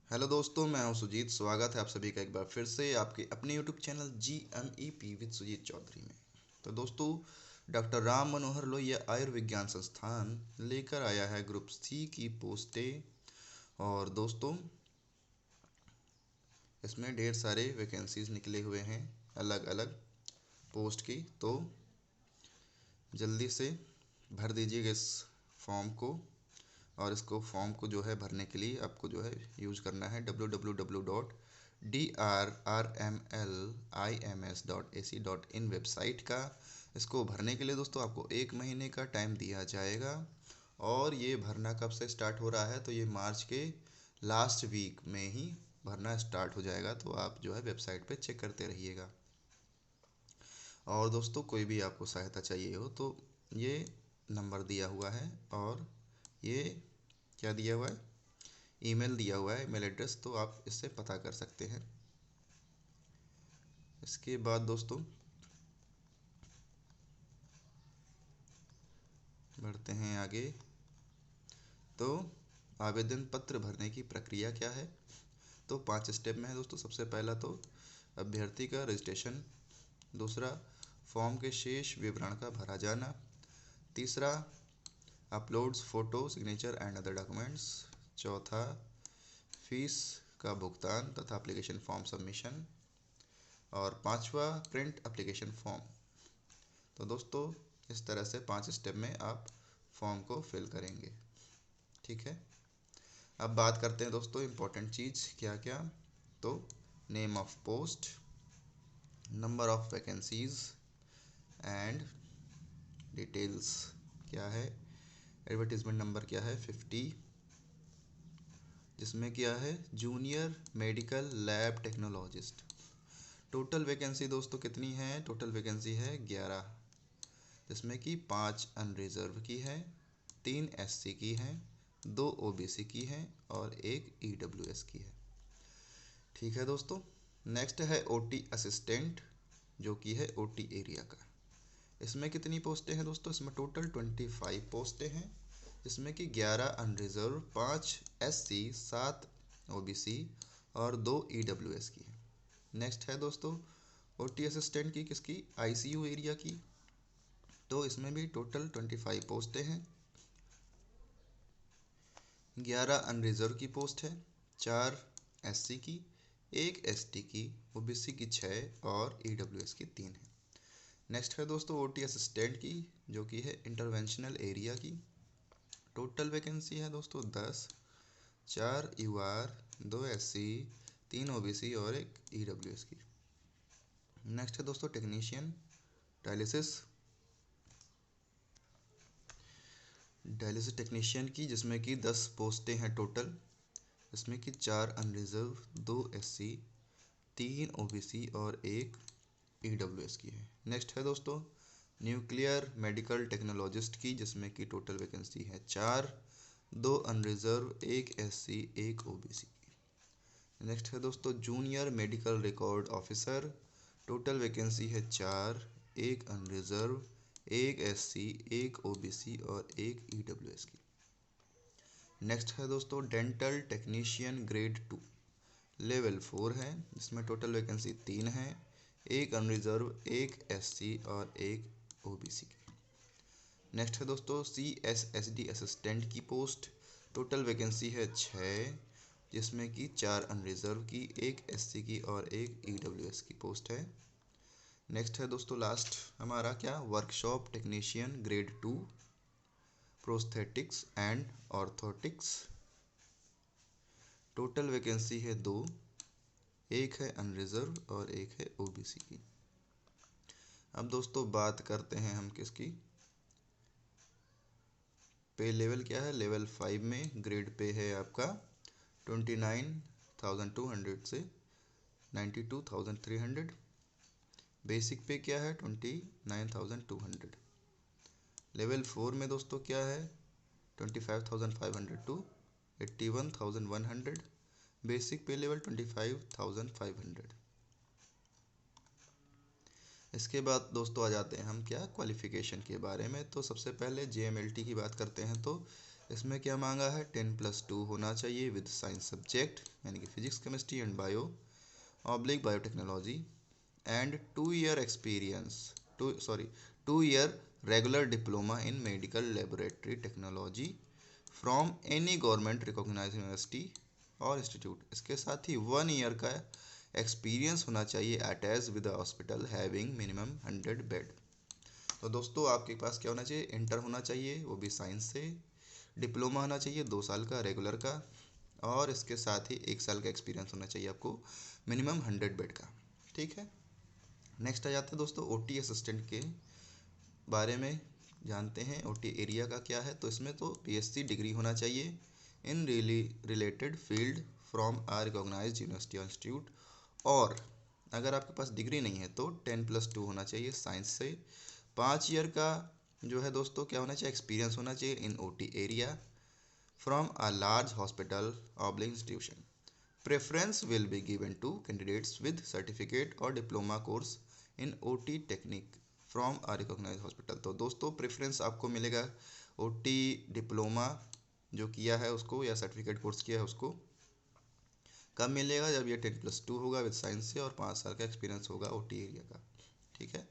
Hello दोस्तों, मैं हूं सुजीत। स्वागत है आप सभी का एक बार फिर से आपके अपने YouTube channel GMEP with Sujeet Chaudhary में। तो दोस्तों, डॉक्टर राम मनोहर लोहिया आयुर्विज्ञान संस्थान लेकर आया है ग्रुप सी की पोस्टें। और दोस्तों, इसमें ढेर सारे वैकेंसीज निकले हुए हैं अलग अलग पोस्ट की। तो जल्दी से भर दीजिएगा इस फॉर्म को। और इसको फॉर्म को जो है भरने के लिए आपको जो है यूज़ करना है www.drrmlims.ac.in वेबसाइट का। इसको भरने के लिए दोस्तों आपको 1 महीने का टाइम दिया जाएगा। और ये भरना कब से स्टार्ट हो रहा है, तो ये मार्च के लास्ट वीक में ही भरना स्टार्ट हो जाएगा। तो आप जो है वेबसाइट पे चेक करते रहिएगा। और दोस्तों, कोई भी आपको सहायता चाहिए हो तो ये नंबर दिया हुआ है और ये क्या दिया हुआ है, ईमेल दिया हुआ है, ईमेल एड्रेस, तो आप इससे पता कर सकते हैं। इसके बाद दोस्तों बढ़ते हैं आगे। तो आवेदन पत्र भरने की प्रक्रिया क्या है, तो 5 स्टेप में है दोस्तों। सबसे पहला तो अभ्यर्थी का रजिस्ट्रेशन, दूसरा फॉर्म के शेष विवरण का भरा जाना, तीसरा uploads photo signature and other documents, चौथा फीस का भुगतान तथा एप्लीकेशन फॉर्म सबमिशन, और पांचवा प्रिंट एप्लीकेशन फॉर्म। तो दोस्तों, इस तरह से 5 स्टेप में आप फॉर्म को फिल करेंगे। ठीक है। अब बात करते हैं दोस्तों इम्पोर्टेंट चीज़ क्या क्या। तो name of post, number of vacancies and details क्या है। एडवर्टीजमेंट नंबर क्या है 50, जिसमें क्या है junior medical lab technologist. Total vacancy दोस्तों कितनी है, टोटल वैकेंसी है 11, जिसमें कि 5 अनरिजर्व की है, 3 SC की हैं, 2 OBC की हैं और 1 EWS की है। ठीक है दोस्तों। नेक्स्ट है OT असिस्टेंट, जो कि है OT एरिया का। इसमें कितनी पोस्टें हैं दोस्तों, इसमें टोटल 25 पोस्टें हैं, जिसमें कि 11 अनरिजर्व, 5 SC, 7 OBC और 2 EWS की है। नेक्स्ट है दोस्तों OT असिस्टेंट की किसकी, ICU एरिया की। तो इसमें भी टोटल 25 पोस्टें हैं, 11 अनरिजर्व की पोस्ट है, 4 SC की, 1 ST की, OBC की 6 और EWS की 3 है। नेक्स्ट है दोस्तों OT असिस्टेंट की, जो कि है इंटरवेंशनल एरिया की। टोटल वैकेंसी है दोस्तों 10, 4 UR, 2 SC, 3 OBC और 1 EWS की। नेक्स्ट है दोस्तों टेक्नीशियन डायलिसिस, डायलिसिस टेक्नीशियन की, जिसमें कि 10 पोस्टें हैं टोटल, इसमें कि 4 अनरिजर्व, 2 SC, 3 OBC और 1 EWS की है। नेक्स्ट है दोस्तों न्यूक्लियर मेडिकल टेक्नोलॉजिस्ट की, जिसमें कि टोटल वैकेंसी है 4, 2 अनरिजर्व, 1 SC, 1 OBC की। नेक्स्ट है दोस्तों junior medical record officer, total vacancy है 4, 1 अनरिजर्व, 1 SC, 1 OBC और 1 EWS की। नेक्स्ट है दोस्तों डेंटल टेक्नीशियन ग्रेड 2, लेवल 4 है, जिसमें टोटल वैकेंसी 3 है, 1 अनरिजर्व, 1 SC और 1 OBC की। नेक्स्ट है दोस्तों CSSD असिस्टेंट की पोस्ट, टोटल वैकेंसी है 6, जिसमें कि 4 अनरिजर्व की, 1 SC की और 1 EWS की पोस्ट है। नेक्स्ट है दोस्तों लास्ट हमारा क्या, workshop technician grade 2, prosthetics and orthotics. Total vacancy है 2, एक है अनरिजर्व और एक है OBC की। अब दोस्तों बात करते हैं हम किसकी, पे लेवल क्या है। लेवल 5 में ग्रेड पे है आपका 29,200 से 92,300। बेसिक पे क्या है 29,200। लेवल 4 में दोस्तों क्या है 25,500 टू 81,100। बेसिक पे लेवल 25,500। इसके बाद दोस्तों आ जाते हैं हम क्या, क्वालिफ़िकेशन के बारे में। तो सबसे पहले JMLT की बात करते हैं। तो इसमें क्या मांगा है, 10+2 होना चाहिए विद साइंस सब्जेक्ट, यानी कि physics chemistry and biotechnology, and 2 year experience, 2 year regular diploma in medical laboratory technology from any government recognised university or institute. इसके साथ ही 1 ईयर का एक्सपीरियंस होना चाहिए attach with hospital having minimum 100 bed. तो दोस्तों आपके पास क्या होना चाहिए, इंटर होना चाहिए, वो भी साइंस से, डिप्लोमा होना चाहिए 2 साल का रेगुलर का, और इसके साथ ही 1 साल का एक्सपीरियंस होना चाहिए आपको मिनिमम 100 बेड का। ठीक है, नेक्स्ट आ जाते हैं दोस्तों ओटी असिस्टेंट के बारे में जानते हैं। ओटी एरिया का क्या है, तो इसमें तो बीएससी डिग्री होना चाहिए in related field from a recognised university or institute, और अगर आपके पास डिग्री नहीं है तो 10+2 होना चाहिए साइंस से। 5 ईयर का जो है दोस्तों क्या होना चाहिए, एक्सपीरियंस होना चाहिए in OT area from a large hospital और institution. Preference will be given to candidates with certificate और diploma course in OT technique from a recognised hospital. तो दोस्तों प्रेफरेंस आपको मिलेगा ओटी डिप्लोमा जो किया है उसको, या सर्टिफिकेट कोर्स किया है उसको। कब मिलेगा, जब ये 10+2 होगा विद साइंस से और 5 साल का एक्सपीरियंस होगा ओटी एरिया का। ठीक है,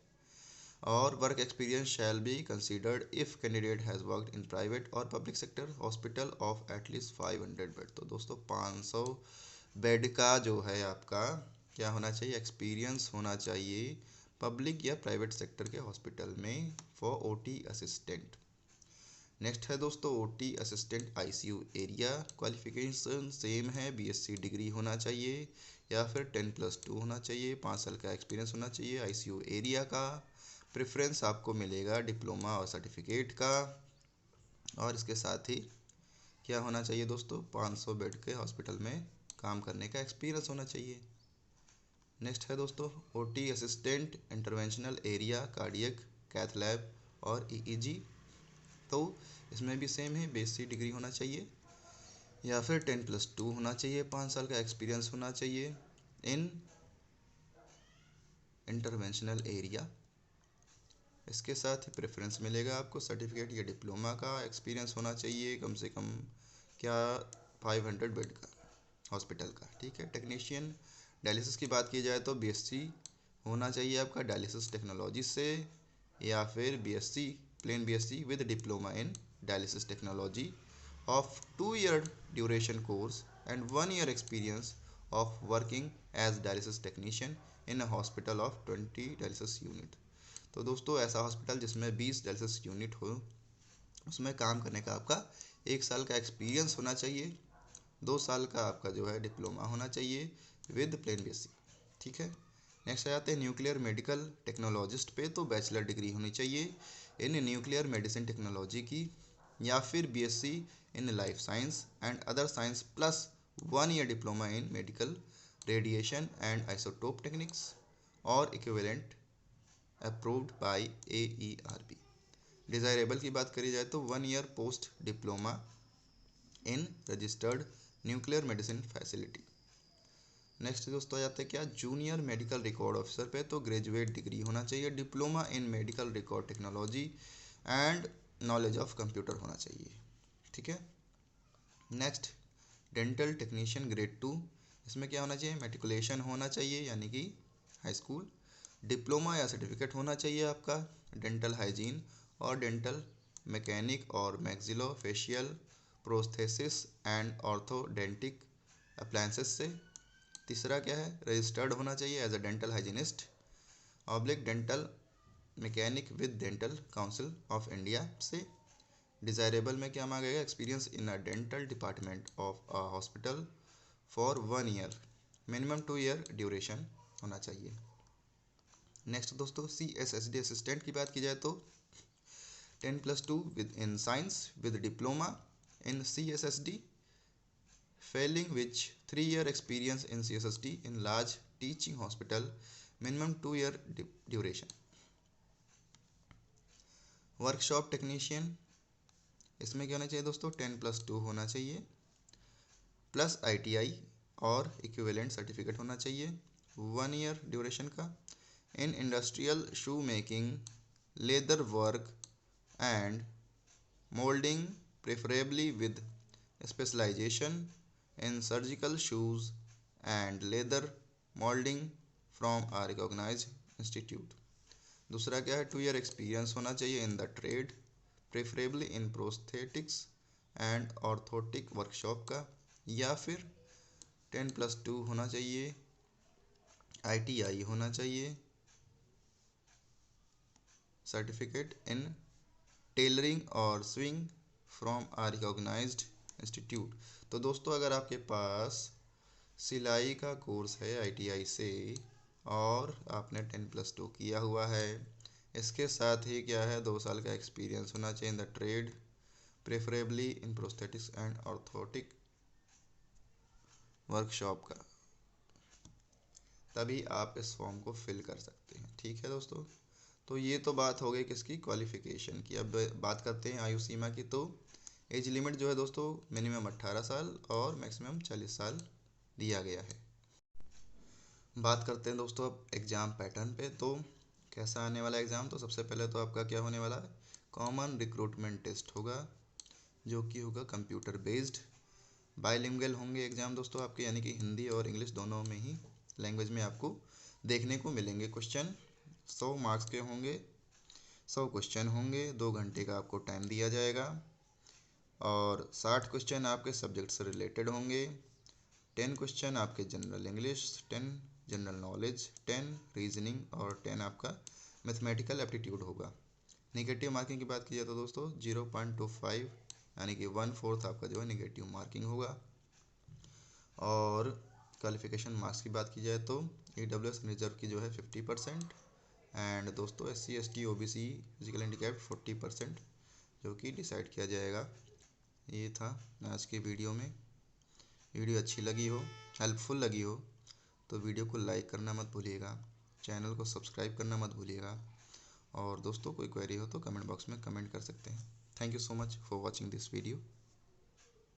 और work experience shall be considered if candidate has worked in private और public sector hospital of at least 500 bed. तो दोस्तों 500 बेड का जो है आपका क्या होना चाहिए, एक्सपीरियंस होना चाहिए पब्लिक या प्राइवेट सेक्टर के हॉस्पिटल में फॉर ओटी असिस्टेंट। नेक्स्ट है दोस्तों OT assistant ICU area. Qualification same है, बीएससी डिग्री होना चाहिए या फिर 10+2 होना चाहिए, 5 साल का एक्सपीरियंस होना चाहिए आईसीयू एरिया का। प्रेफरेंस आपको मिलेगा डिप्लोमा और सर्टिफिकेट का, और इसके साथ ही क्या होना चाहिए दोस्तों, 500 बेड के हॉस्पिटल में काम करने का एक्सपीरियंस होना चाहिए। नेक्स्ट है दोस्तों OT assistant interventional area, cardiac, cath lab और ईईजी। तो इसमें भी सेम है, बेसिक डिग्री होना चाहिए या फिर 10+2 होना चाहिए, 5 साल का एक्सपीरियंस होना चाहिए इन इंटरवेंशनल एरिया। इसके साथ ही प्रेफरेंस मिलेगा आपको सर्टिफिकेट या डिप्लोमा का, एक्सपीरियंस होना चाहिए कम से कम क्या 500 बेड का हॉस्पिटल का। ठीक है, टेक्नीशियन डायलिसिस की बात की जाए तो बीएससी होना चाहिए आपका डायलिसिस टेक्नोलॉजी से, या फिर BSc plain BSc with diploma in dialysis technology of 2 year duration course and 1 year experience of working as dialysis technician in a hospital of 20 dialysis unit. तो दोस्तों ऐसा हॉस्पिटल जिसमें 20 डायलिसिस यूनिट हो, उसमें काम करने का आपका 1 साल का एक्सपीरियंस होना चाहिए, 2 साल का आपका जो है डिप्लोमा होना चाहिए विद प्लेन बीएससी। ठीक है, नेक्स्ट आ जाते हैं न्यूक्लियर मेडिकल टेक्नोलॉजिस्ट पे। तो बैचलर डिग्री होनी चाहिए इन न्यूक्लियर मेडिसिन टेक्नोलॉजी की, या फिर BSc in life science and other science plus 1 year diploma in medical radiation and isotope techniques और equivalent approved by AERB। Desirable की बात करी जाए तो 1 year post diploma in registered nuclear medicine facility. Next दोस्तों आ जाते हैं क्या, जूनियर मेडिकल रिकॉर्ड ऑफिसर पे। तो ग्रेजुएट डिग्री होना चाहिए, diploma in medical record technology and knowledge of computer होना चाहिए। ठीक है, नेक्स्ट डेंटल टेक्नीशियन ग्रेड 2। इसमें क्या होना चाहिए, मेट्रिकुलेशन होना चाहिए यानी कि हाई स्कूल, डिप्लोमा या सर्टिफिकेट होना चाहिए आपका डेंटल हाइजीन और डेंटल मैकेनिक और maxillofacial prosthesis and orthodontic appliances से। तीसरा क्या है, रजिस्टर्ड होना चाहिए as a dental hygienist oblique dental mechanic with dental council of India से। डिज़ायरेबल में क्या मांगेगा, experience in a dental department of a hospital for 1 year, minimum 2 year duration होना चाहिए। नेक्स्ट दोस्तों CSSD असिस्टेंट की बात की जाए तो 10+2 with in science with diploma in CSSD failing which 3 year experience in CSSD in large teaching hospital, minimum 2 year duration। Workshop technician, इसमें क्या होना चाहिए दोस्तों, 10+2 होना चाहिए प्लस ITI और इक्विवेलेंट सर्टिफिकेट होना चाहिए, 1 ईयर ड्यूरेशन का। In industrial shoe making, leather work and moulding preferably with specialization in surgical shoes and leather molding from a recognized institute। दूसरा क्या है, 2 ईयर एक्सपीरियंस होना चाहिए in the trade, preferably in prosthetics and orthotic workshop का, या फिर 10+2 होना चाहिए, ITI होना चाहिए, certificate in tailoring or sewing from a recognised institute. तो दोस्तों अगर आपके पास सिलाई का कोर्स है ITI से और आपने 10+2 किया हुआ है, इसके साथ ही क्या है 2 साल का एक्सपीरियंस होना चाहिए in the trade, preferably in prosthetics and orthotic workshop का, तभी आप इस फॉर्म को फिल कर सकते हैं। ठीक है दोस्तों, तो ये तो बात हो गई किसकी, क्वालिफ़िकेशन की। अब बात करते हैं आयु सीमा की। तो एज लिमिट जो है दोस्तों मिनिमम 18 साल और मैक्सिमम 40 साल दिया गया है। बात करते हैं दोस्तों अब एग्ज़ाम पैटर्न पे। तो कैसा आने वाला एग्ज़ाम, तो सबसे पहले तो आपका क्या होने वाला है, कॉमन रिक्रूटमेंट टेस्ट होगा जो कि होगा कंप्यूटर बेस्ड। बाइलिंगुअल होंगे एग्ज़ाम दोस्तों आपके, यानी कि हिंदी और इंग्लिश दोनों में ही लैंग्वेज में आपको देखने को मिलेंगे क्वेश्चन। 100 मार्क्स के होंगे, 100 क्वेश्चन होंगे, 2 घंटे का आपको टाइम दिया जाएगा और 60 क्वेश्चन आपके सब्जेक्ट से रिलेटेड होंगे, 10 क्वेश्चन आपके general English, 10 general knowledge, 10 reasoning और 10 आपका मैथमेटिकल एप्टीट्यूड होगा। निगेटिव मार्किंग की बात की जाए तो दोस्तों 0.25 यानी कि 1/4 आपका जो है निगेटिव मार्किंग होगा। और क्वालिफिकेशन मार्क्स की बात की जाए तो EWS रिजर्व की जो है 50% एंड दोस्तों SC ST OBC physical handicap 40% जो कि डिसाइड किया जाएगा। ये था आज की वीडियो में। वीडियो अच्छी लगी हो, हेल्पफुल लगी हो तो वीडियो को लाइक करना मत भूलिएगा, चैनल को सब्सक्राइब करना मत भूलिएगा और दोस्तों कोई क्वेरी हो तो कमेंट बॉक्स में कमेंट कर सकते हैं। Thank you so much for watching this video.